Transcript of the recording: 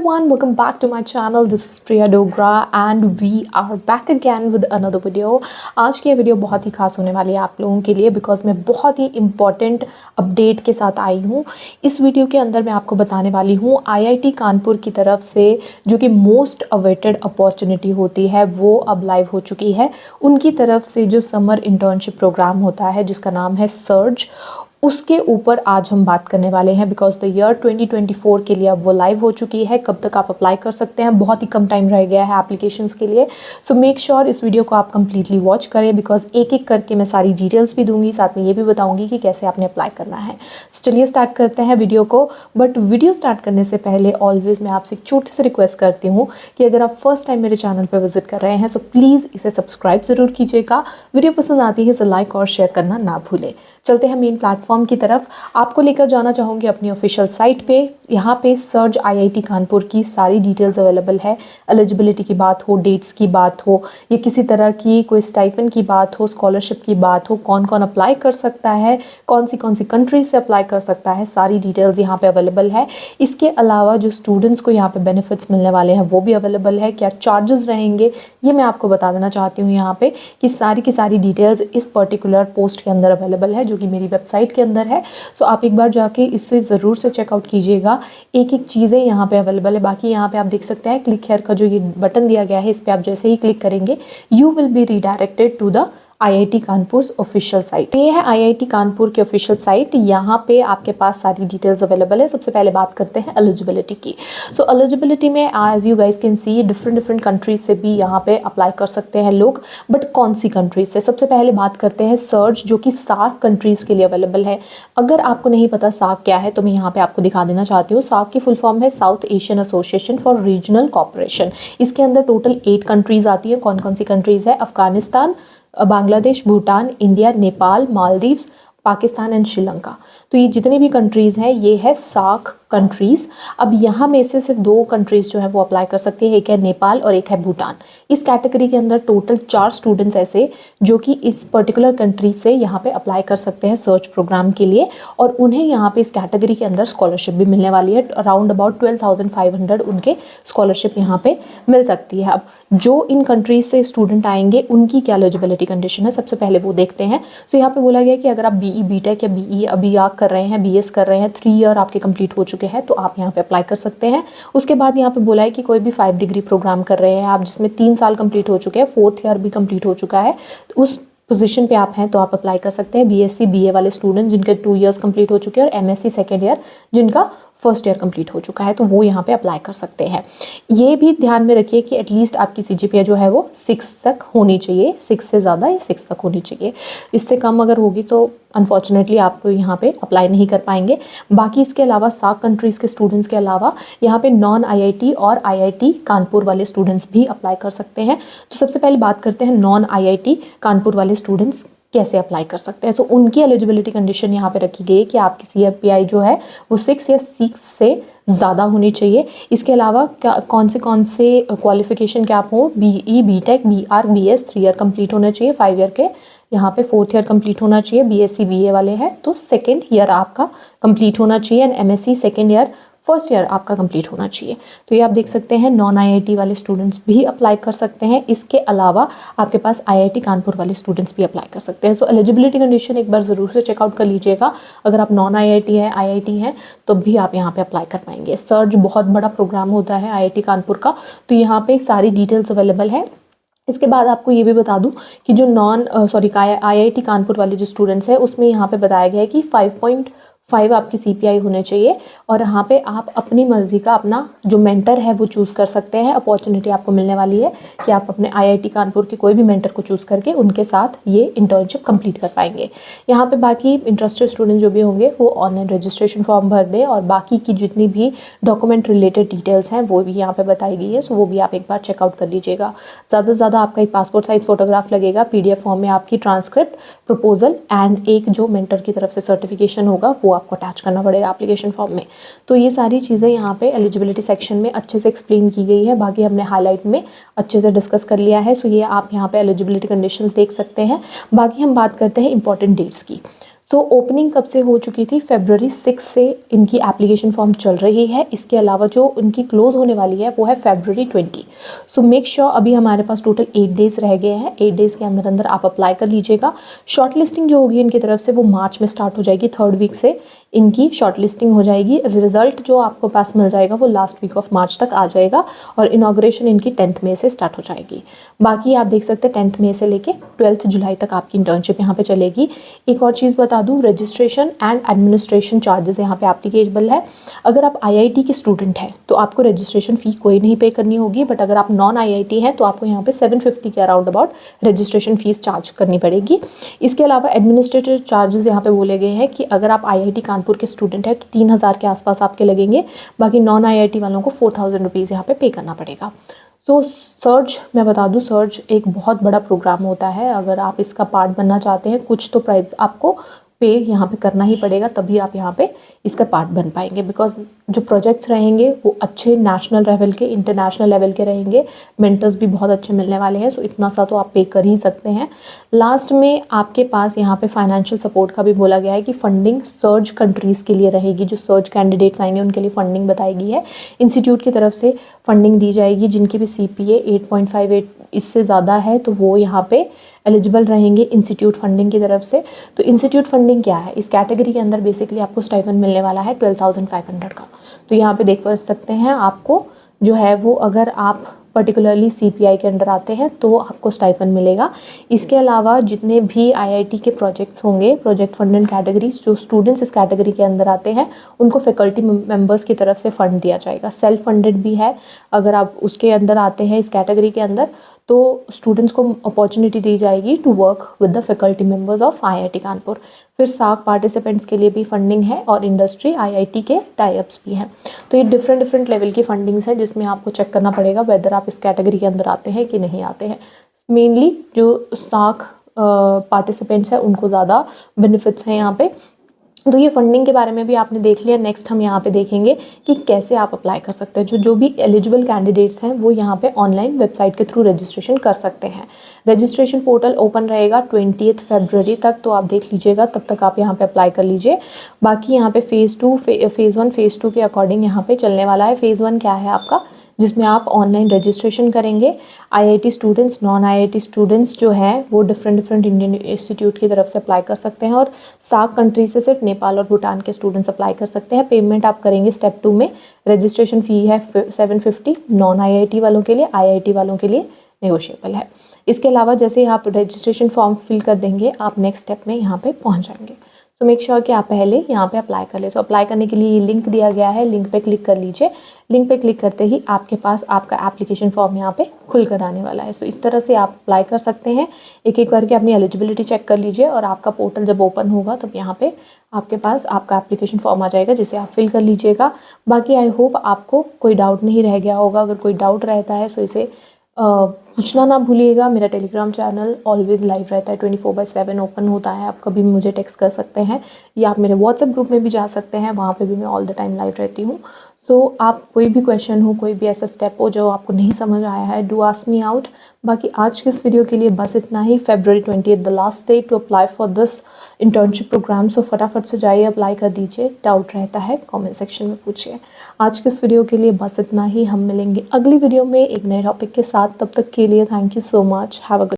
everyone, welcome back to my channel. This is Priya Dogra and we are back again with another video. आज की ये video बहुत ही खास होने वाली है आप लोगों के लिए बिकॉज मैं बहुत ही इम्पॉर्टेंट अपडेट के साथ आई हूँ। इस वीडियो के अंदर मैं आपको बताने वाली हूँ IIT कानपुर की तरफ से जो कि मोस्ट अवेटेड अपॉर्चुनिटी होती है वो अब लाइव हो चुकी है। उनकी तरफ से जो समर इंटर्नशिप प्रोग्राम होता है जिसका नाम है सर्ज, उसके ऊपर आज हम बात करने वाले हैं बिकॉज द ईयर 2024 के लिए अब वो लाइव हो चुकी है। कब तक आप अप्लाई कर सकते हैं, बहुत ही कम टाइम रह गया है एप्लीकेशंस के लिए। सो मेक श्योर इस वीडियो को आप कंप्लीटली वॉच करें बिकॉज एक एक करके मैं सारी डिटेल्स भी दूंगी, साथ में ये भी बताऊंगी कि कैसे आपने अप्लाई करना है। सो चलिए स्टार्ट करते हैं वीडियो को। बट वीडियो स्टार्ट करने से पहले ऑलवेज मैं आपसे एक छोटी सी रिक्वेस्ट करती हूँ कि अगर आप फर्स्ट टाइम मेरे चैनल पर विजिट कर रहे हैं सो प्लीज़ इसे सब्सक्राइब ज़रूर कीजिएगा। वीडियो पसंद आती है तो लाइक और शेयर करना ना भूलें। चलते हैं मेन प्लेटफॉर्म की तरफ। आपको लेकर जाना चाहूँगी अपनी ऑफिशियल साइट पे। यहाँ पे सर्ज IIT कानपुर की सारी डिटेल्स अवेलेबल है। एलिजिबिलिटी की बात हो, डेट्स की बात हो, या किसी तरह की कोई स्टाइफन की बात हो, स्कॉलरशिप की बात हो, कौन कौन अप्लाई कर सकता है, कौन सी कंट्री से अप्लाई कर सकता है, सारी डिटेल्स यहाँ पे अवेलेबल है। इसके अलावा जो स्टूडेंट्स को यहाँ पे बेनिफिट्स मिलने वाले हैं वो भी अवेलेबल है। क्या चार्जेस रहेंगे ये मैं आपको बता देना चाहती हूँ यहाँ पे कि सारी की सारी डिटेल्स इस पर्टिकुलर पोस्ट के अंदर अवेलेबल है जो कि मेरी वेबसाइट के अंदर है। सो आप एक बार जाके इससे ज़रूर से चेकआउट कीजिएगा। एक एक चीज़ें यहाँ पे अवेलेबल है। बाकी यहाँ पे आप देख सकते हैं क्लिक हेयर का जो ये बटन दिया गया है, इस पर आप जैसे ही क्लिक करेंगे you will be redirected to the IIT Kanpur official site. ये है IIT कानपुर की ऑफिशियल साइट। यहाँ पे आपके पास सारी डिटेल्स अवेलेबल है। सबसे पहले बात करते हैं एलिजिबिलिटी की। सो एलिजिबिलिटी में as you guys can see different countries से भी यहाँ पे अप्लाई कर सकते हैं लोग। बट कौन सी कंट्रीज से? सबसे पहले बात करते हैं सर्ज जो कि SAARC कंट्रीज़ के लिए अवेलेबल है। अगर आपको नहीं पता SAARC क्या है तो मैं यहाँ पे आपको दिखा देना चाहती हूँ। SAARC की फुल फॉर्म है south Asian association for regional cooperation. इसके अंदर टोटल 8 कंट्रीज़ आती हैं। कौन कौन सी कंट्रीज़ है? Afghanistan, Bangladesh, Bhutan, India, Nepal, Maldives, Pakistan and Sri Lanka. तो ये जितनी भी कंट्रीज़ हैं ये है SAARC कंट्रीज़। अब यहाँ में से सिर्फ 2 कंट्रीज़ जो है वो अप्लाई कर सकती है, एक है नेपाल और एक है भूटान। इस कैटेगरी के अंदर टोटल 4 स्टूडेंट्स ऐसे जो कि इस पर्टिकुलर कंट्री से यहाँ पे अप्लाई कर सकते हैं सर्च प्रोग्राम के लिए, और उन्हें यहाँ पे इस कैटेगरी के अंदर स्कॉलरशिप भी मिलने वाली है। अराउंड अबाउट 12,500 उनके स्कॉलरशिप यहाँ पे मिल सकती है। अब जो इन कंट्रीज से स्टूडेंट आएंगे उनकी क्या एलिजिबिलिटी कंडीशन है सबसे पहले वो देखते हैं। तो यहाँ पे बोला गया कि अगर आप BE BTech या BE अभी आप कर रहे हैं, BS कर रहे हैं, 3 ईयर आपके कंप्लीट हो चुके हैं तो आप यहाँ पे अप्लाई कर सकते हैं। उसके बाद यहाँ पे बोला है कि कोई भी 5 डिग्री प्रोग्राम कर रहे हैं आप जिसमें 3 साल कंप्लीट हो चुके हैं, 4th ईयर भी कंप्लीट हो चुका है, तो उस पोजीशन पे आप हैं तो आप अप्लाई कर सकते हैं। BSc BA वाले स्टूडेंट जिनके 2 इयर्स कंप्लीट हो चुके हैं, और MSc सेकेंड ईयर जिनका फर्स्ट ईयर कंप्लीट हो चुका है तो वो यहाँ पे अप्लाई कर सकते हैं। ये भी ध्यान में रखिए कि एटलीस्ट आपकी CGPA जो है वो 6 तक होनी चाहिए, 6 से ज़्यादा या 6 तक होनी चाहिए। इससे कम अगर होगी तो अनफॉर्चुनेटली आप यहाँ पे अप्लाई नहीं कर पाएंगे। बाकी इसके अलावा SAARC कंट्रीज़ के स्टूडेंट्स के अलावा यहाँ पे नॉन IIT और IIT कानपुर वाले स्टूडेंट्स भी अप्लाई कर सकते हैं। तो सबसे पहले बात करते हैं नॉन IIT कानपुर वाले स्टूडेंट्स कैसे अप्लाई कर सकते हैं। तो उनकी एलिजिबिलिटी कंडीशन यहाँ पे रखी गई है कि आपकी CGPA जो है वो 6 या 6 से ज़्यादा होनी चाहिए। इसके अलावा कौन से क्वालिफिकेशन क्या आप हो? BE BTech BR BS 3 year complete होना चाहिए, 5 ईयर के यहाँ पे 4th ईयर कंप्लीट होना चाहिए। BSc BA वाले हैं तो 2nd ईयर आपका कंप्लीट होना चाहिए, and MSc second year, first year आपका कंप्लीट होना चाहिए। तो ये आप देख सकते हैं नॉन IIT वाले स्टूडेंट्स भी अप्लाई कर सकते हैं। इसके अलावा आपके पास IIT कानपुर वाले स्टूडेंट्स भी अप्लाई कर सकते हैं। सो एलिजिबिलिटी कंडीशन एक बार ज़रूर से चेकआउट कर लीजिएगा। अगर आप नॉन IIT है, IIT हैं तो भी आप यहाँ पे अप्लाई कर पाएंगे। सर्च बहुत बड़ा प्रोग्राम होता है IIT कानपुर का, तो यहाँ पे सारी डिटेल्स अवेलेबल है। इसके बाद आपको ये भी बता दूं कि जो IIT कानपुर वाले जो स्टूडेंट्स हैं उसमें यहाँ पे बताया गया है कि 5.5 आपकी CPI होने चाहिए, और यहाँ पे आप अपनी मर्ज़ी का अपना जो मेंटर है वो चूज़ कर सकते हैं। अपॉर्चुनिटी आपको मिलने वाली है कि आप अपने IIT कानपुर के कोई भी मेंटर को चूज़ करके उनके साथ ये इंटर्नशिप कंप्लीट कर पाएंगे। यहाँ पे बाकी इंटरेस्टेड स्टूडेंट जो भी होंगे वो ऑनलाइन रजिस्ट्रेशन फॉर्म भर दें, और बाकी की जितनी भी डॉक्यूमेंट रिलेटेड डिटेल्स हैं वो भी यहाँ पर बताई गई है। सो वो भी आप एक बार चेकआउट कर लीजिएगा। ज़्यादा से ज़्यादा आपका एक पासपोर्ट साइज़ फोटोग्राफ लगेगा, PDF फॉर्म में आपकी ट्रांसक्रिप्ट, प्रपोजल एंड एक जो मेंटर की तरफ से सर्टिफिकेशन होगा वो आपको अटैच करना पड़ेगा एप्लीकेशन फॉर्म में। तो ये सारी चीज़ें यहाँ पे एलिजिबिलिटी सेक्शन में अच्छे से एक्सप्लेन की गई है। बाकी हमने हाईलाइट में अच्छे से डिस्कस कर लिया है। सो ये आप यहाँ पे एलिजिबिलिटी कंडीशंस देख सकते हैं। बाकी हम बात करते हैं इंपॉर्टेंट डेट्स की। तो ओपनिंग कब से हो चुकी थी? February 6 से इनकी एप्लीकेशन फॉर्म चल रही है। इसके अलावा जो इनकी क्लोज होने वाली है वो है February 20। सो मेक श्योर अभी हमारे पास टोटल 8 डेज़ रह गए हैं। 8 डेज़ के अंदर अंदर आप अप्लाई कर लीजिएगा। शॉर्ट लिस्टिंग जो होगी इनकी तरफ से वो मार्च में स्टार्ट हो जाएगी। 3rd वीक से इनकी शॉर्ट लिस्टिंग हो जाएगी। रिजल्ट जो आपको पास मिल जाएगा वो लास्ट वीक ऑफ मार्च तक आ जाएगा और इनाग्रेशन इनकी 10th मई से स्टार्ट हो जाएगी। बाकी आप देख सकते हैं 10th मई से लेके 12th जुलाई तक आपकी इंटर्नशिप यहाँ पे चलेगी। एक और चीज़ बता दूँ, रजिस्ट्रेशन एंड एडमिनिस्ट्रेशन चार्जेस यहाँ पे एप्लीकेबल है। अगर आप IIT के स्टूडेंट हैं तो आपको रजिस्ट्रेशन फ़ी कोई नहीं पे करनी होगी, बट अगर आप नॉन IIT हैं तो आपको यहाँ पे 750 के around about registration fees charge करनी पड़ेगी। इसके अलावा एडमिनिस्ट्रेटिव चार्जेस यहाँ पे बोले गए हैं कि अगर आप IIT कानपुर के स्टूडेंट हैं तो 3000 के आसपास आपके लगेंगे। बाकी नॉन IIT वालों को 4000 रुपीज़ यहाँ पे करना पड़ेगा। तो सर्ज, मैं बता दूं, सर्ज एक बहुत बड़ा प्रोग्राम होता है। अगर आप इसका पार्ट बनना चाहते हैं कुछ तो प्राइस आपको पे यहाँ पे करना ही पड़ेगा, तभी आप यहाँ पे इसका पार्ट बन पाएंगे। बिकॉज जो प्रोजेक्ट्स रहेंगे वो अच्छे नेशनल लेवल के, इंटरनेशनल लेवल के रहेंगे। मेंटर्स भी बहुत अच्छे मिलने वाले हैं। सो इतना सा तो आप पे कर ही सकते हैं। लास्ट में आपके पास यहाँ पे फाइनेंशियल सपोर्ट का भी बोला गया है कि फंडिंग सर्ज कंट्रीज़ के लिए रहेगी। जो सर्ज कैंडिडेट्स आएंगे उनके लिए फंडिंग बताई गई है। इंस्टीट्यूट की तरफ से फंडिंग दी जाएगी। जिनकी भी CPA 8.58 इससे ज़्यादा है तो वो यहाँ पे एलिजिबल रहेंगे इंस्टीट्यूट फंडिंग की तरफ से। तो इंस्टीट्यूट फंडिंग क्या है? इस कैटेगरी के अंदर बेसिकली आपको स्टाइपेंड मिलने वाला है 12,500 का। तो यहाँ पे देख सकते हैं आपको जो है वो, अगर आप पर्टिकुलरली CPI के अंडर आते हैं तो आपको स्टाइपेंड मिलेगा। इसके अलावा जितने भी IIT के प्रोजेक्ट्स होंगे, प्रोजेक्ट फंडेड कैटेगरीज, जो स्टूडेंट्स इस कैटेगरी के अंदर आते हैं उनको फैकल्टी मेंबर्स की तरफ से फ़ंड दिया जाएगा। सेल्फ फंडेड भी है। अगर आप उसके अंदर आते हैं इस कैटेगरी के अंदर तो स्टूडेंट्स को अपॉर्चुनिटी दी जाएगी to work with the faculty members of IIT Kanpur. फिर SAAC पार्टिसिपेंट्स के लिए भी फंडिंग है और इंडस्ट्री IIT के टाइप्स भी हैं। तो ये डिफरेंट लेवल की फंडिंग्स है जिसमें आपको चेक करना पड़ेगा वेदर आप इस कैटेगरी के अंदर आते हैं कि नहीं आते हैं। मेनली जो SAAC पार्टिसिपेंट्स हैं उनको ज़्यादा बेनिफिट्स हैं यहाँ पे। तो ये फंडिंग के बारे में भी आपने देख लिया। नेक्स्ट हम यहाँ पे देखेंगे कि कैसे आप अप्लाई कर सकते हैं। जो भी एलिजिबल कैंडिडेट्स हैं वो यहाँ पे ऑनलाइन वेबसाइट के थ्रू रजिस्ट्रेशन कर सकते हैं। रजिस्ट्रेशन पोर्टल ओपन रहेगा 20 फरवरी तक, तो आप देख लीजिएगा, तब तक आप यहाँ पे अप्लाई कर लीजिए। बाकी यहाँ पे फेज़ 1 फेज़ 2 के अकॉर्डिंग यहाँ पे चलने वाला है। फेज़ 1 क्या है आपका, जिसमें आप ऑनलाइन रजिस्ट्रेशन करेंगे। IIT students, non IIT students जो हैं वो डिफरेंट इंडियन इंस्टीट्यूट की तरफ से अप्लाई कर सकते हैं और SAAC कंट्री से सिर्फ नेपाल और भूटान के स्टूडेंट्स अप्लाई कर सकते हैं। पेमेंट आप करेंगे स्टेप 2 में। रजिस्ट्रेशन फ़ी है 750 नॉन IIT वालों के लिए, IIT वालों के लिए नेगोशिएबल है। इसके अलावा जैसे आप रजिस्ट्रेशन फॉर्म फिल कर देंगे आप नेक्स्ट स्टेप में यहाँ पे पहुँच जाएंगे। तो मेक श्योर कि आप पहले यहाँ पे अप्लाई कर ले। तो अप्लाई करने के लिए ये लिंक दिया गया है, लिंक पे क्लिक कर लीजिए। लिंक पे क्लिक करते ही आपके पास आपका एप्लीकेशन फॉर्म यहाँ पे खुल कर आने वाला है। सो इस तरह से आप अप्लाई कर सकते हैं। एक एक करके अपनी एलिजिबिलिटी चेक कर लीजिए और आपका पोर्टल जब ओपन होगा तब यहाँ पे आपके पास आपका एप्लीकेशन फॉर्म आ जाएगा जिसे आप फिल कर लीजिएगा। बाकी आई होप आपको कोई डाउट नहीं रह गया होगा। अगर कोई डाउट रहता है तो इसे पूछना ना भूलिएगा। मेरा टेलीग्राम चैनल ऑलवेज़ लाइव रहता है, 24/7 ओपन होता है। आप कभी भी मुझे टेक्स्ट कर सकते हैं या आप मेरे व्हाट्सएप ग्रुप में भी जा सकते हैं, वहाँ पे भी मैं ऑल द टाइम लाइव रहती हूँ। तो आप कोई भी क्वेश्चन हो, कोई भी ऐसा स्टेप हो जो आपको नहीं समझ आया है, डू आस्क मी आउट। बाकी आज के इस वीडियो के लिए बस इतना ही। February 20 the last day to apply for this internship programme. So फटाफट से जाइए, अप्लाई कर दीजिए। डाउट रहता है कमेंट सेक्शन में पूछिए। आज के इस वीडियो के लिए बस इतना ही। हम मिलेंगे अगली वीडियो में एक नए टॉपिक के साथ। तब तक के लिए thank you so much. Have a good